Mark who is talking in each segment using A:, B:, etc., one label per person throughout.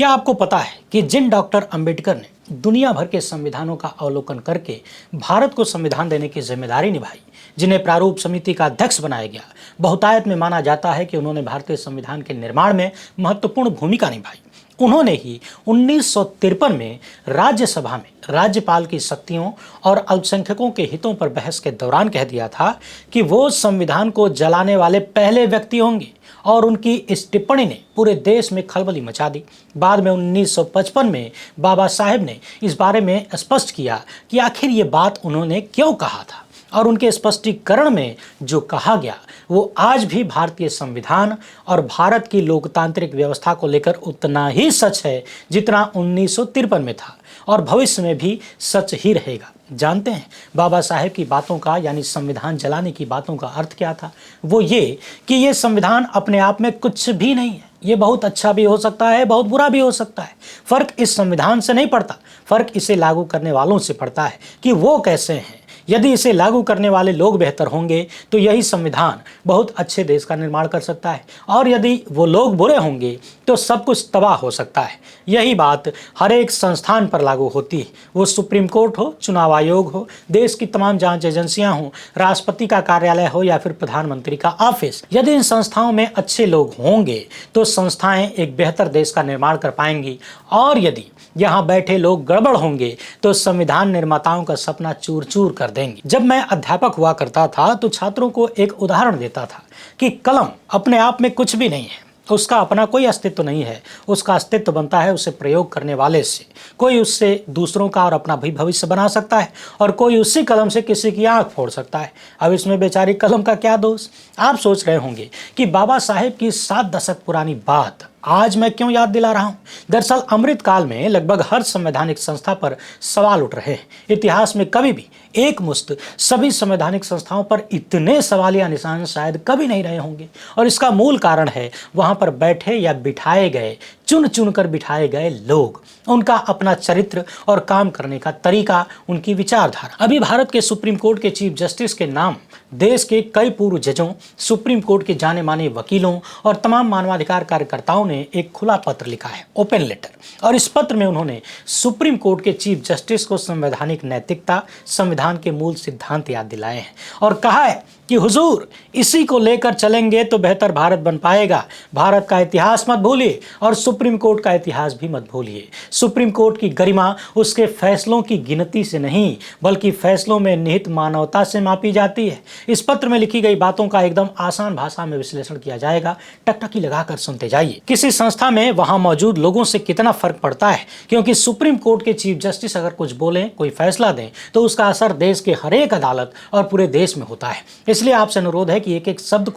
A: क्या आपको पता है कि जिन डॉक्टर अंबेडकर ने दुनिया भर के संविधानों का अवलोकन करके भारत को संविधान देने की जिम्मेदारी निभाई, जिन्हें प्रारूप समिति का अध्यक्ष बनाया गया, बहुतायत में माना जाता है कि उन्होंने भारतीय संविधान के निर्माण में महत्वपूर्ण भूमिका निभाई। उन्होंने ही 1953 में राज्यसभा में राज्यपाल की शक्तियों और अल्पसंख्यकों के हितों पर बहस के दौरान कह दिया था कि वो संविधान को जलाने वाले पहले व्यक्ति होंगे, और उनकी इस टिप्पणी ने पूरे देश में खलबली मचा दी। बाद में 1955 में बाबा साहेब ने इस बारे में स्पष्ट किया कि आखिर ये बात उन्होंने क्यों कहा था, और उनके स्पष्टीकरण में जो कहा गया वो आज भी भारतीय संविधान और भारत की लोकतांत्रिक व्यवस्था को लेकर उतना ही सच है जितना 1953 में था, और भविष्य में भी सच ही रहेगा। जानते हैं बाबा साहेब की बातों का, यानी संविधान जलाने की बातों का अर्थ क्या था? वो ये कि ये संविधान अपने आप में कुछ भी नहीं है। ये बहुत अच्छा भी हो सकता है, बहुत बुरा भी हो सकता है। फर्क इस संविधान से नहीं पड़ता, फर्क इसे लागू करने वालों से पड़ता है कि वो कैसे हैं। यदि इसे लागू करने वाले लोग बेहतर होंगे तो यही संविधान बहुत अच्छे देश का निर्माण कर सकता है, और यदि वो लोग बुरे होंगे तो सब कुछ तबाह हो सकता है। यही बात हर एक संस्थान पर लागू होती है, वो सुप्रीम कोर्ट हो, चुनाव आयोग हो, देश की तमाम जांच एजेंसियां हो, राष्ट्रपति का कार्यालय हो या फिर प्रधानमंत्री का ऑफिस। यदि इन संस्थाओं में अच्छे लोग होंगे तो संस्थाएं एक बेहतर देश का निर्माण कर पाएंगी, और यदि यहाँ बैठे लोग गड़बड़ होंगे तो संविधान निर्माताओं का सपना चूर चूर कर देंगे। जब मैं अध्यापक हुआ करता था तो छात्रों को एक उदाहरण देता था कि कलम अपने आप में कुछ भी नहीं है, उसका अपना कोई अस्तित्व नहीं है। उसका अस्तित्व बनता है उसे प्रयोग करने वाले से। कोई उससे दूसरों का और अपना भी भविष्य बना सकता है, और कोई उसी कलम से किसी की आंख फोड़ सकता है। अब इसमें बेचारी कलम का क्या दोष? आप सोच रहे होंगे कि बाबा साहेब की 7 दशक पुरानी बात आज मैं क्यों याद दिला रहा हूं। दरअसल अमृत काल में लगभग हर संवैधानिक संस्था पर सवाल उठ रहे हैं। इतिहास में कभी भी एक मुश्त सभी संवैधानिक संस्थाओं पर इतने सवालिया निशान शायद कभी नहीं रहे होंगे, और इसका मूल कारण है वहां पर बैठे या बिठाए गए, चुन चुन कर बिठाए गए लोग, उनका अपना चरित्र और काम करने का तरीका, उनकी विचारधारा। अभी भारत के सुप्रीम कोर्ट के चीफ जस्टिस के नाम देश के कई पूर्व जजों, सुप्रीम कोर्ट के जाने माने वकीलों और तमाम मानवाधिकार कार्यकर्ताओं ने एक खुला पत्र लिखा है, ओपन लेटर, और इस पत्र में उन्होंने सुप्रीम कोर्ट के चीफ जस्टिस को संवैधानिक नैतिकता, संविधान के मूल सिद्धांत याद दिलाए हैं, और कहा है कि हुजूर इसी को लेकर चलेंगे तो बेहतर भारत बन पाएगा। भारत का इतिहास मत भूलिए और सुप्रीम कोर्ट का इतिहास भी मत भूलिए। सुप्रीम कोर्ट की गरिमा उसके फैसलों की गिनती से नहीं बल्कि फैसलों में निहित मानवता से मापी जाती है। इस पत्र में लिखी गई बातों का एकदम आसान भाषा में विश्लेषण किया जाएगा, टकटकी लगाकर सुनते जाइए। किसी संस्था में वहां मौजूद लोगों से कितना फर्क पड़ता है, क्योंकि सुप्रीम कोर्ट के चीफ जस्टिस अगर कुछ बोलें, कोई फैसला दें, तो उसका असर देश के हर एक अदालत और पूरे देश में होता है। इसलिए आपसे अनुरोध है कि एक एक शब्द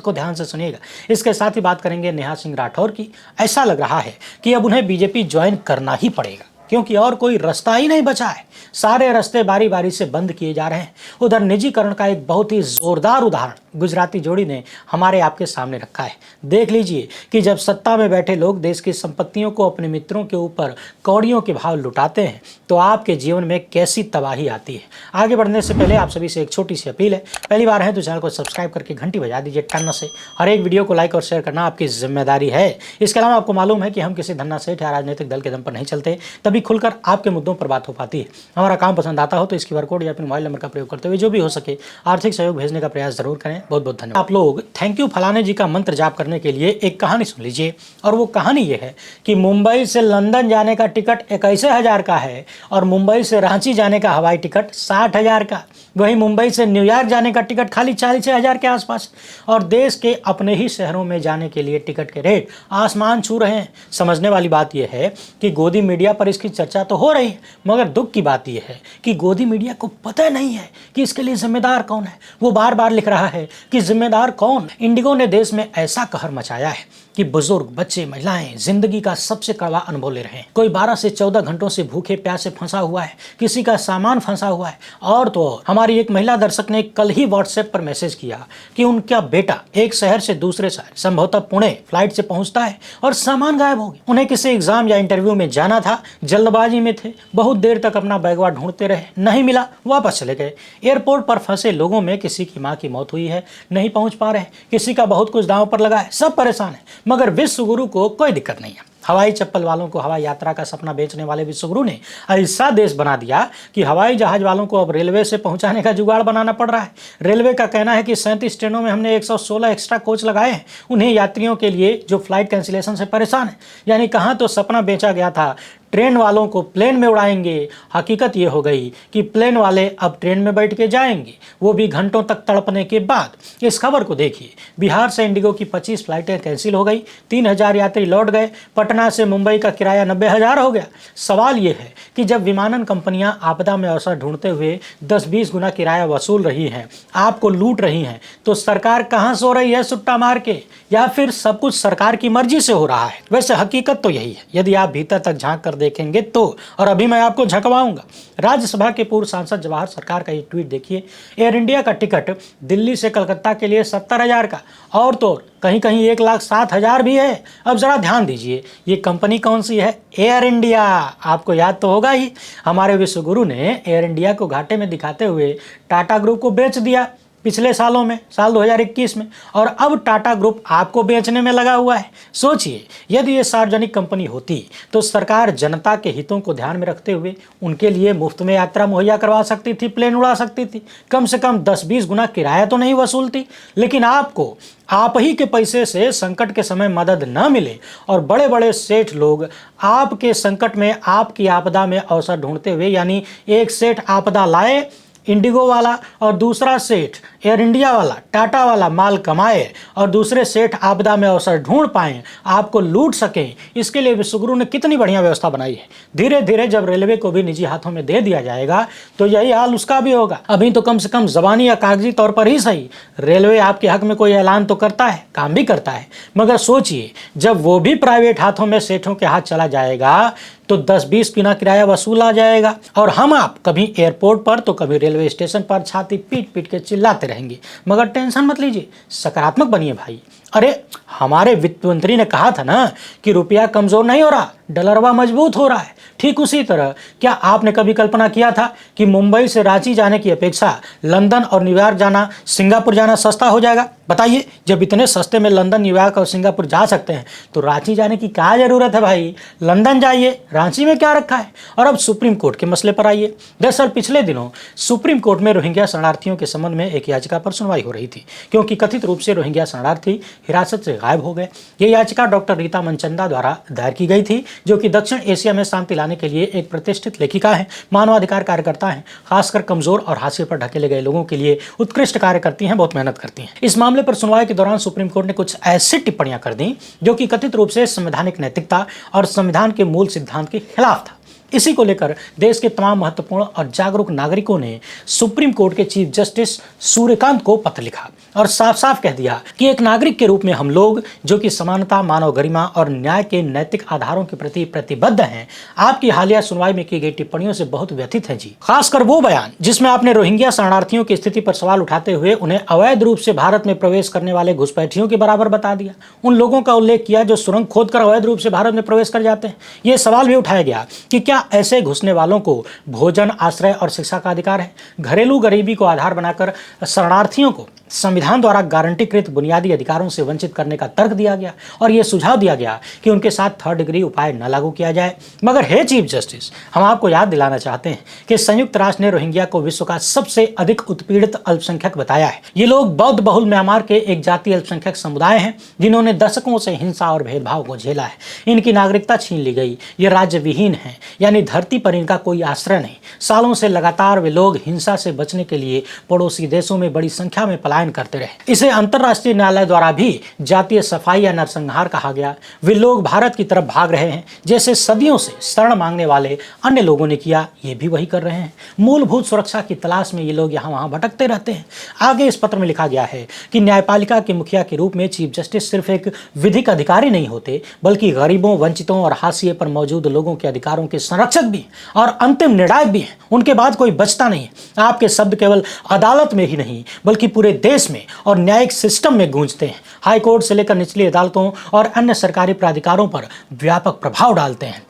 A: को ध्यान से सुनिएगा। इसके साथ ही बात करेंगे नेहा सिंह राठौर की। ऐसा लग रहा है कि अब उन्हें बीजेपी ज्वाइन करना ही पड़ेगा, क्योंकि और कोई रास्ता ही नहीं बचा है। सारे रास्ते बारी बारी से बंद किए जा रहे हैं। उधर निजीकरण का एक बहुत ही जोरदार उदाहरण गुजराती जोड़ी ने हमारे आपके सामने रखा है। देख लीजिए कि जब सत्ता में बैठे लोग देश की संपत्तियों को अपने मित्रों के ऊपर कौड़ियों के भाव लुटाते हैं तो आपके जीवन में कैसी तबाही आती है। आगे बढ़ने से पहले आप सभी से एक छोटी सी अपील है, पहली बार है तो चैनल को सब्सक्राइब करके घंटी बजा दीजिए टन से। हर एक वीडियो को लाइक और शेयर करना आपकी जिम्मेदारी है। इसके अलावा आपको मालूम है कि हम किसी धन्ना सेठ या राजनीतिक दल के दम पर नहीं चलते, तभी खुलकर आपके मुद्दों पर बात हो पाती है। हमारा काम पसंद आता हो तो इस QR कोड या फिर मोबाइल नंबर का प्रयोग करते हुए जो भी हो सके आर्थिक सहयोग भेजने का प्रयास जरूर करें। बहुत बहुत धन्यवाद। आप लोग थैंक यू फलाने जी का मंत्र जाप करने के लिए एक कहानी सुन लीजिए, और वो कहानी ये है कि मुंबई से लंदन जाने का टिकट 21,000 का है, और मुंबई से रांची जाने का हवाई टिकट 60,000 का। वहीं मुंबई से न्यूयॉर्क जाने का टिकट खाली 46,000 के आसपास, और देश के अपने ही शहरों में जाने के लिए टिकट के रेट आसमान छू रहे हैं। समझने वाली बात यह है कि गोदी मीडिया पर इसकी चर्चा तो हो रही है, मगर दुख की बात यह है कि गोदी मीडिया को पता नहीं है कि इसके लिए जिम्मेदार कौन है। वो बार बार लिख रहा है कि जिम्मेदार कौन। इंडिगो ने देश में ऐसा कहर मचाया है कि बुजुर्ग, बच्चे, महिलाएं जिंदगी का सबसे कड़वा अनुभव ले रहे हैं। कोई 12 से 14 घंटों से भूखे प्यासे फंसा हुआ है, किसी का सामान फंसा हुआ है। और तो और हमारी एक महिला दर्शक ने कल ही व्हाट्सएप पर मैसेज किया कि उनका बेटा एक शहर से दूसरे शहर, संभवतः पुणे, फ्लाइट से पहुंचता है और सामान गायब हो गया। उन्हें किसी एग्जाम या इंटरव्यू में जाना था, जल्दबाजी में थे, बहुत देर तक अपना बैगवा ढूंढते रहे, नहीं मिला, वापस चले गए। एयरपोर्ट पर फंसे लोगों में किसी की माँ की मौत हुई है, नहीं पहुंच पा रहे, किसी का बहुत कुछ दांव पर लगा है, सब परेशान है, मगर विश्व गुरु को कोई दिक्कत नहीं है। हवाई चप्पल वालों को हवाई यात्रा का सपना बेचने वाले विश्वगुरु ने ऐसा देश बना दिया कि हवाई जहाज वालों को अब रेलवे से पहुंचाने का जुगाड़ बनाना पड़ रहा है। रेलवे का कहना है कि 37 ट्रेनों में हमने 116 एक्स्ट्रा कोच लगाए हैं, उन्हें यात्रियों के लिए जो फ्लाइट कैंसिलेशन से परेशान है। यानी कहाँ तो सपना बेचा गया था ट्रेन वालों को प्लेन में उड़ाएंगे, हकीकत ये हो गई कि प्लेन वाले अब ट्रेन में बैठ के जाएंगे, वो भी घंटों तक तड़पने के बाद। इस खबर को देखिए, बिहार से इंडिगो की 25 फ्लाइटें कैंसिल हो गई, 3000 यात्री लौट गए, पटना से मुंबई का किराया 90,000 हो गया। सवाल ये है कि जब विमानन कंपनियां आपदा में अवसर ढूंढते हुए 10-20 गुना किराया वसूल रही हैं, आपको लूट रही हैं, तो सरकार कहाँ सो रही है सुट्टा मार के, या फिर सब कुछ सरकार की मर्जी से हो रहा है? वैसे हकीकत तो यही है, यदि आप भीतर तक झांक कर देखेंगे तो। और अभी मैं आपको झकवाऊंगा। राज्यसभा के पूर्व सांसद जवाहर सरकार का ये ट्वीट देखिए। एयर इंडिया का टिकट दिल्ली से कलकत्ता के लिए 70,000 का, और तो कहीं कहीं 1,07,000 भी है। अब जरा ध्यान दीजिए, ये कंपनी कौन सी है? Air India. आपको याद तो होगा ही, हमारे विश्वगुरु ने एयर इंडिया को घाटे में दिखाते हुए टाटा ग्रुप को बेच दिया पिछले सालों में, साल 2021 में, और अब टाटा ग्रुप आपको बेचने में लगा हुआ है। सोचिए, यदि ये सार्वजनिक कंपनी होती तो सरकार जनता के हितों को ध्यान में रखते हुए उनके लिए मुफ्त में यात्रा मुहैया करवा सकती थी, प्लेन उड़ा सकती थी, कम से कम 10-20 गुना किराया तो नहीं वसूलती। लेकिन आपको आप ही के पैसे से संकट के समय मदद न मिले और बड़े बड़े सेठ लोग आपके संकट में, आपकी आपदा में अवसर ढूंढते हुए, यानी एक सेठ आपदा लाए इंडिगो वाला और दूसरा सेठ एयर इंडिया वाला, टाटा वाला माल कमाए और दूसरे सेठ आपदा में अवसर ढूंढ पाएं, आपको लूट सकें, इसके लिए विश्वगुरु ने कितनी बढ़िया व्यवस्था बनाई है। धीरे धीरे जब रेलवे को भी निजी हाथों में दे दिया जाएगा तो यही हाल उसका भी होगा। अभी तो कम से कम जबानी या कागजी तौर पर ही सही, रेलवे आपके हक में कोई ऐलान तो करता है, काम भी करता है, मगर सोचिए जब वो भी प्राइवेट हाथों में, सेठों के हाथ चला जाएगा तो 10-20 गुना किराया वसूल आ जाएगा और हम आप कभी एयरपोर्ट पर तो कभी रेलवे स्टेशन पर छाती पीट पीट के चिल्लाते रहेंगे। मगर टेंशन मत लीजिए, सकारात्मक बनिए भाई। अरे हमारे वित्त मंत्री ने कहा था ना कि रुपया कमजोर नहीं हो रहा, डॉलरवा मजबूत हो रहा है। ठीक उसी तरह क्या आपने कभी कल्पना किया था कि मुंबई से रांची जाने की अपेक्षा लंदन और न्यूयॉर्क जाना, सिंगापुर जाना सस्ता हो जाएगा? बताइए, जब इतने सस्ते में लंदन, न्यूयॉर्क और सिंगापुर जा सकते हैं तो रांची जाने की क्या जरूरत है भाई? लंदन जाइए, रांची में क्या रखा है? और अब सुप्रीम कोर्ट के मसले पर आइए। दरअसल पिछले दिनों सुप्रीम कोर्ट में रोहिंग्या शरणार्थियों के संबंध में एक याचिका पर सुनवाई हो रही थी, क्योंकि कथित रूप से रोहिंग्या शरणार्थी हिरासत से गायब हो गए। ये याचिका डॉक्टर रीता मनचंदा द्वारा दायर की गई थी, जो कि दक्षिण एशिया में शांति लाने के लिए एक प्रतिष्ठित लेखिका है, मानवाधिकार कार्यकर्ता हैं, खासकर कमजोर और हाशिए पर ढकेले गए लोगों के लिए उत्कृष्ट कार्य करती हैं, बहुत मेहनत करती हैं। इस मामले पर सुनवाई के दौरान सुप्रीम कोर्ट ने कुछ ऐसी टिप्पणियां कर दी जो कि कथित रूप से संवैधानिक नैतिकता और संविधान के मूल सिद्धांत के खिलाफ था। इसी को लेकर देश के तमाम महत्वपूर्ण और जागरूक नागरिकों ने सुप्रीम कोर्ट के चीफ जस्टिस सूर्यकांत को पत्र लिखा और साफ साफ कह दिया कि एक नागरिक के रूप में हम लोग, जो कि समानता, मानव गरिमा और न्याय के नैतिक आधारों के प्रति प्रतिबद्ध हैं, आपकी हालिया सुनवाई में की गई टिप्पणियों से बहुत व्यथित हैं जी। खासकर वो बयान जिसमें आपने रोहिंग्या शरणार्थियों की स्थिति पर सवाल उठाते हुए उन्हें अवैध रूप से भारत में प्रवेश करने वाले घुसपैठियों के बराबर बता दिया। उन लोगों का उल्लेख किया जो सुरंग खोदकर अवैध रूप से भारत में प्रवेश कर जाते हैं। ये सवाल भी उठाया गया कि क्या ऐसे घुसने वालों को भोजन, आश्रय और शिक्षा का अधिकार है? घरेलू गरीबी को आधार बनाकर शरणार्थियों को संविधान द्वारा गारंटीकृत बुनियादी अधिकारों से वंचित करने का तर्क दिया गया और यह सुझाव दिया गया कि उनके साथ 3rd डिग्री उपाय न लागू किया जाए। मगर हे चीफ जस्टिस, हम आपको याद दिलाना चाहते हैं कि संयुक्त राष्ट्र ने रोहिंग्या को विश्व का सबसे अधिक उत्पीड़ित अल्पसंख्यक बताया है। ये लोग बौद्ध बहुल म्यांमार के एक जातीय अल्पसंख्यक समुदाय हैं जिन्होंने दशकों से हिंसा और भेदभाव को झेला है। इनकी नागरिकता छीन ली गई, ये राज्य विहीन है, यानी धरती पर इनका कोई आश्रय नहीं। सालों से लगातार वे लोग हिंसा से बचने के लिए पड़ोसी देशों में बड़ी संख्या में पलायन करते रहे। इसे अंतर्राष्ट्रीय न्यायालय द्वारा भी जातीय सफाई या नरसंहार कहा गया। वे लोग भारत की तरफ भाग रहे हैं, जैसे सदियों से शरण मांगने वाले अन्य लोगों ने किया, ये भी वही कर रहे हैं। मूलभूत सुरक्षा की तलाश में ये लोग यहाँ वहाँ भटकते रहते हैं। आगे इस पत्र में लिखा गया है कि न्यायपालिका के मुखिया के रूप में चीफ जस्टिस सिर्फ एक विधिक अधिकारी नहीं होते, बल्कि गरीबों, वंचितों और हाशिए पर मौजूद लोगों के अधिकारों के संरक्षक भी हैं और अंतिम निर्णायक भी हैं। उनके बाद कोई बचता नहीं है। आपके शब्द केवल अदालत में ही नहीं बल्कि पूरे देश में और न्यायिक सिस्टम में गूंजते हैं। हाईकोर्ट से लेकर निचली अदालतों और अन्य सरकारी प्राधिकारों पर व्यापक प्रभाव डालते हैं।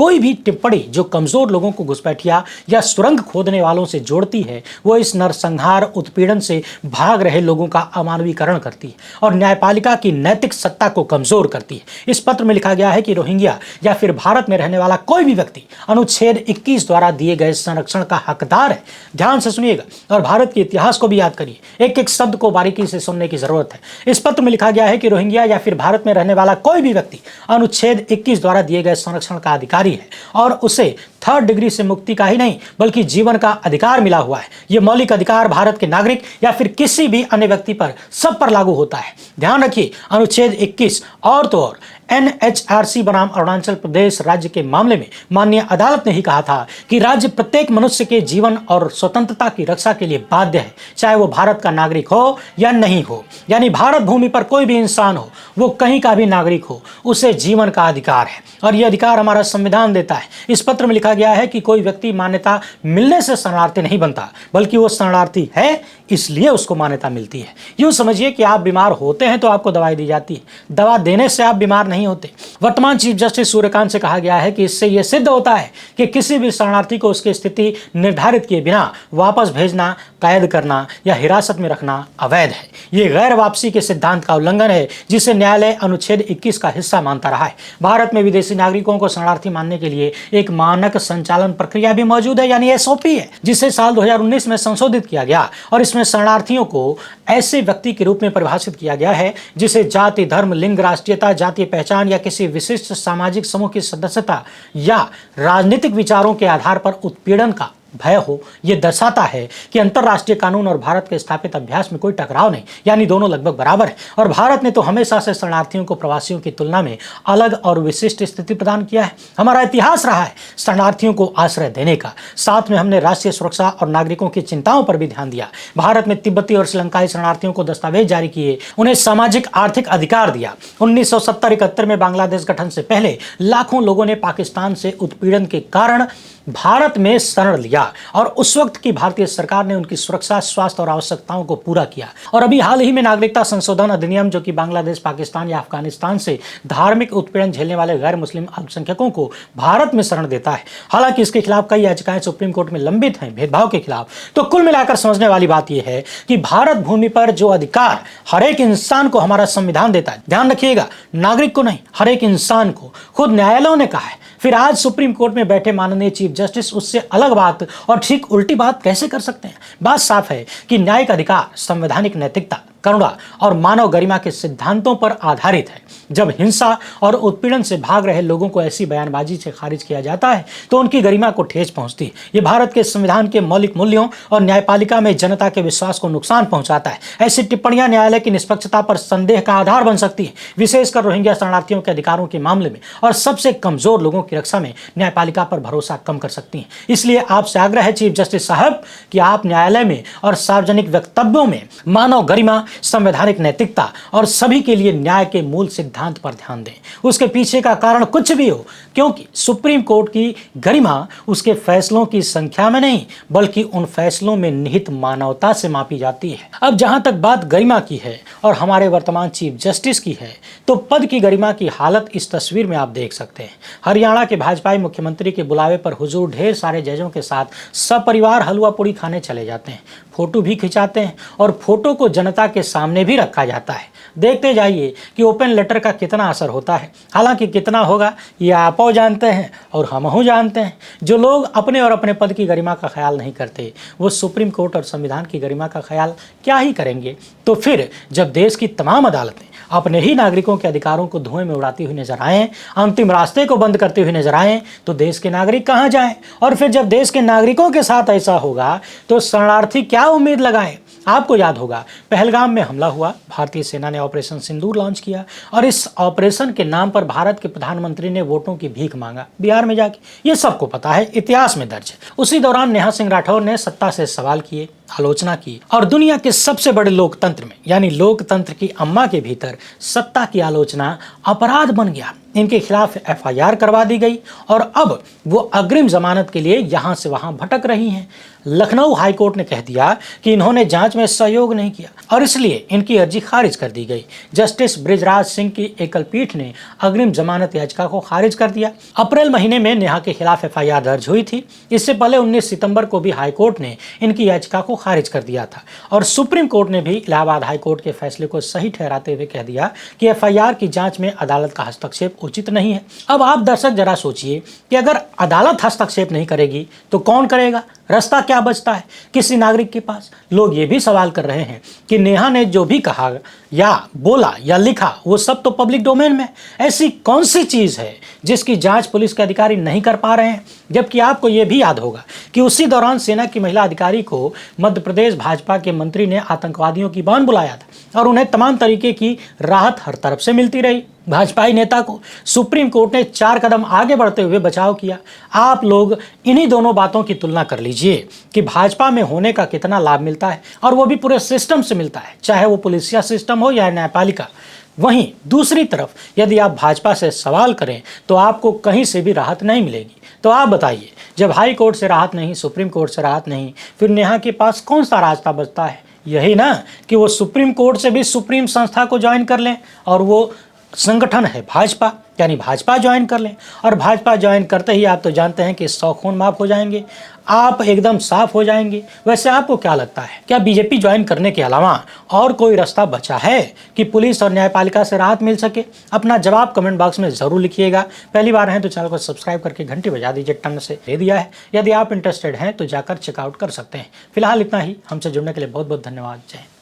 A: कोई भी टिप्पणी जो कमजोर लोगों को घुसपैठिया या सुरंग खोदने वालों से जोड़ती है, वो इस नरसंहार उत्पीड़न से भाग रहे लोगों का अमानवीकरण करती है और न्यायपालिका की नैतिक सत्ता को कमजोर करती है। इस पत्र में लिखा गया है कि रोहिंग्या या फिर भारत में रहने वाला कोई भी व्यक्ति अनुच्छेद 21 द्वारा दिए गए संरक्षण का हकदार है। ध्यान से सुनिएगा और भारत के इतिहास को भी याद करिए, एक एक शब्द को बारीकी से सुनने की जरूरत है। इस पत्र में लिखा गया है कि रोहिंग्या या फिर भारत में रहने वाला कोई भी व्यक्ति अनुच्छेद 21 द्वारा दिए गए संरक्षण का अधिकारी है और उसे 3rd डिग्री से मुक्ति का ही नहीं बल्कि जीवन का अधिकार मिला हुआ है। यह मौलिक अधिकार भारत के नागरिक या फिर किसी भी अन्य व्यक्ति पर सब पर लागू होता है। ध्यान रखिए, अनुच्छेद 21 और तो और NHRC बनाम अरुणाचल प्रदेश राज्य के मामले में माननीय अदालत ने ही कहा था कि राज्य प्रत्येक मनुष्य के जीवन और स्वतंत्रता की रक्षा के लिए बाध्य है, चाहे वो भारत का नागरिक हो या नहीं हो। यानी भारत भूमि पर कोई भी इंसान हो, वो कहीं का भी नागरिक हो, उसे जीवन का अधिकार है और यह अधिकार हमारा संविधान देता है। इस पत्र में लिखा गया है कि कोई व्यक्ति मान्यता मिलने से शरणार्थी नहीं बनता, बल्कि वो शरणार्थी है इसलिए उसको मान्यता मिलती है। यूं समझिए कि आप बीमार होते हैं तो आपको दवाई दी जाती है, दवा देने से आप बीमार नहीं होते। वर्तमान चीफ जस्टिस सूर्यकांत से कहा गया है कि इससे यह सिद्ध होता है कि किसी भी शरणार्थी को उसकी स्थिति निर्धारित किए बिना वापस भेजना, कैद करना या हिरासत में रखना अवैध है। यह गैर वापसी के सिद्धांत का उल्लंघन है जिसे न्यायालय अनुच्छेद 21 का हिस्सा मानता रहा है। भारत में विदेशी नागरिकों को शरणार्थी मानने के लिए एक मानक संचालन प्रक्रिया भी मौजूद है, यानी SOP है, जिसे साल 2019 में संशोधित किया गया और इसमें शरणार्थियों को ऐसे व्यक्ति के रूप में परिभाषित किया गया है जिसे जाति, धर्म, लिंग, राष्ट्रीयता, जातीय पहचान या किसी विशिष्ट सामाजिक समूह की सदस्यता या राजनीतिक विचारों के आधार पर उत्पीड़न का भय हो। यह दर्शाता है कि अंतर्राष्ट्रीय कानून और भारत के स्थापित अभ्यास में कोई टकराव नहीं, यानी दोनों लगभग बराबर है। और भारत ने तो हमेशा से शरणार्थियों को प्रवासियों की तुलना में अलग और विशिष्ट स्थिति प्रदान किया है। हमारा इतिहास रहा है शरणार्थियों को आश्रय देने का। साथ में हमने राष्ट्रीय सुरक्षा और नागरिकों की चिंताओं पर भी ध्यान दिया। भारत में तिब्बती और श्रीलंकाई शरणार्थियों को दस्तावेज जारी किए, उन्हें सामाजिक आर्थिक अधिकार दिया। 1970-71 में बांग्लादेश गठन से पहले लाखों लोगों ने पाकिस्तान से उत्पीड़न के कारण भारत में शरण लिया और उस वक्त की भारतीय सरकार ने उनकी सुरक्षा, स्वास्थ्य और आवश्यकताओं को पूरा किया। और अभी हाल ही में नागरिकता संशोधन अधिनियम, जो कि बांग्लादेश, पाकिस्तान या अफगानिस्तान से धार्मिक उत्पीड़न झेलने वाले गैर मुस्लिम अल्पसंख्यकों को भारत में शरण देता है। हालांकि इसके खिलाफ कई याचिकाएं सुप्रीम कोर्ट में लंबित हैं भेदभाव के खिलाफ। तो कुल मिलाकर समझने वाली बात यह है कि भारत भूमि पर जो अधिकार हर एक इंसान को हमारा संविधान देता है, ध्यान रखिएगा, नागरिक को नहीं, हर एक इंसान को, खुद न्यायालयों ने कहा है। फिर आज सुप्रीम कोर्ट में बैठे माननीय चीफ जस्टिस उससे अलग बात और ठीक उल्टी बात कैसे कर सकते हैं? बात साफ है कि न्यायिक अधिकार, संवैधानिक नैतिकता, करुणा और मानव गरिमा के सिद्धांतों पर आधारित है। जब हिंसा और उत्पीड़न से भाग रहे लोगों को ऐसी बयानबाजी से खारिज किया जाता है तो उनकी गरिमा को ठेस पहुंचती है। ये भारत के संविधान के मौलिक मूल्यों और न्यायपालिका में जनता के विश्वास को नुकसान पहुंचाता है। ऐसी टिप्पणियां न्यायालय की निष्पक्षता पर संदेह का आधार बन सकती है, विशेषकर रोहिंग्या शरणार्थियों के अधिकारों के मामले में और सबसे कमजोर लोगों की रक्षा में न्यायपालिका पर भरोसा कम कर सकती है। इसलिए आपसे आग्रह है चीफ जस्टिस साहब कि आप न्यायालय में और सार्वजनिक वक्तव्यों में मानव गरिमा, संवैधानिक नैतिकता और सभी के लिए न्याय के मूल सिद्धांत पर ध्यान दें। उसके पीछे का कारण कुछ भी हो, क्योंकि सुप्रीम कोर्ट की गरिमा उसके फैसलों की संख्या में नहीं बल्कि उन फैसलों में निहित मानवता से मापी जाती है। अब जहां तक बात गरिमा की है और हमारे वर्तमान चीफ जस्टिस की है, तो पद की गरिमा की हालत इस तस्वीर में आप देख सकते हैं। हरियाणा के भाजपाई मुख्यमंत्री के बुलावे पर हुजूर ढेर सारे जजों के साथ सपरिवार हलवा पूड़ी खाने चले जाते हैं, फोटो भी खिंचाते हैं और फोटो को जनता के सामने भी रखा जाता है। देखते जाइए कि ओपन लेटर का कितना असर होता है। हालांकि कितना होगा ये आप जानते हैं और हम जानते हैं। जो लोग अपने और अपने पद की गरिमा का ख्याल नहीं करते, वो सुप्रीम कोर्ट और संविधान की गरिमा का ख्याल क्या ही करेंगे। तो फिर जब देश की तमाम अदालतें अपने ही नागरिकों के अधिकारों को धुएं में उड़ाती हुई नजर आएं, अंतिम रास्ते को बंद करते हुए नजर आएं, तो देश के नागरिक कहां जाएं? और फिर जब देश के नागरिकों के साथ ऐसा होगा तो शरणार्थी क्या उम्मीद लगाएं? आपको याद होगा पहलगाम में हमला हुआ, भारतीय सेना ने ऑपरेशन सिंदूर लॉन्च किया और इस ऑपरेशन के नाम पर भारत के प्रधानमंत्री ने वोटों की भीख मांगा बिहार में जाके। ये सबको पता है, इतिहास में दर्ज है। उसी दौरान नेहा सिंह राठौर ने सत्ता से सवाल किए, आलोचना की और दुनिया के सबसे बड़े लोकतंत्र में यानी लोकतंत्र की अम्मा के भीतर सत्ता की आलोचना अपराध बन गया। इनके खिलाफ एफआईआर करवा दी गई और अब वो अग्रिम जमानत के लिए यहां से वहां भटक रही हैं। लखनऊ हाईकोर्ट ने कह दिया कि इन्होंने जांच में सहयोग नहीं किया और इसलिए इनकी अर्जी खारिज कर दी गई। जस्टिस बृजराज सिंह की एकल पीठ ने अग्रिम जमानत याचिका को खारिज कर दिया। अप्रैल महीने में नेहा के खिलाफ एफआईआर दर्ज हुई थी। इससे पहले 19 सितंबर को भी हाईकोर्ट ने इनकी याचिका को खारिज कर दिया था और सुप्रीम कोर्ट ने भी इलाहाबाद हाईकोर्ट के फैसले को सही ठहराते हुए कह दिया कि एफआईआर की जांच में अदालत का हस्तक्षेप उचित नहीं है। अब आप दर्शक जरा सोचिए कि अगर अदालत हस्तक्षेप नहीं करेगी तो कौन करेगा? रास्ता क्या बचता है किसी नागरिक के पास? लोग ये भी सवाल कर रहे हैं कि नेहा ने जो भी कहा या बोला या लिखा वो सब तो पब्लिक डोमेन में। ऐसी कौन सी चीज है जिसकी जांच पुलिस के अधिकारी नहीं कर पा रहे हैं? जबकि आपको ये भी याद होगा कि उसी दौरान सेना की महिला अधिकारी को मध्य प्रदेश भाजपा के मंत्री ने आतंकवादियों की बांध बुलाया था और उन्हें तमाम तरीके की राहत हर तरफ से मिलती रही। भाजपाई नेता को सुप्रीम कोर्ट ने 4 कदम आगे बढ़ते हुए बचाव किया। आप लोग इन्हीं दोनों बातों की तुलना कर लीजिए कि भाजपा में होने का कितना लाभ मिलता है और वो भी पूरे सिस्टम से मिलता है, चाहे वो पुलिसिया सिस्टम हो या न्यायपालिका। वहीं दूसरी तरफ यदि आप भाजपा से सवाल करें तो आपको कहीं से भी राहत नहीं मिलेगी। तो आप बताइए, जब हाई कोर्ट से राहत नहीं, सुप्रीम कोर्ट से राहत नहीं, फिर नेहा के पास कौन सा रास्ता बचता है? यही ना कि वो सुप्रीम कोर्ट से भी सुप्रीम संस्था को ज्वाइन कर लें और वो संगठन है भाजपा, यानी भाजपा ज्वाइन कर लें। और भाजपा ज्वाइन करते ही आप तो जानते हैं कि 100 खून माफ हो जाएंगे, आप एकदम साफ हो जाएंगे। वैसे आपको क्या लगता है, क्या बीजेपी ज्वाइन करने के अलावा और कोई रास्ता बचा है कि पुलिस और न्यायपालिका से राहत मिल सके? अपना जवाब कमेंट बॉक्स में जरूर लिखिएगा। पहली बार हैं तो चैनल को सब्सक्राइब करके घंटी बजा दीजिए, टन से दे दिया है। यदि आप इंटरेस्टेड हैं तो जाकर चेकआउट कर सकते हैं। फिलहाल इतना ही। हमसे जुड़ने के लिए बहुत बहुत धन्यवाद। जय हिंद।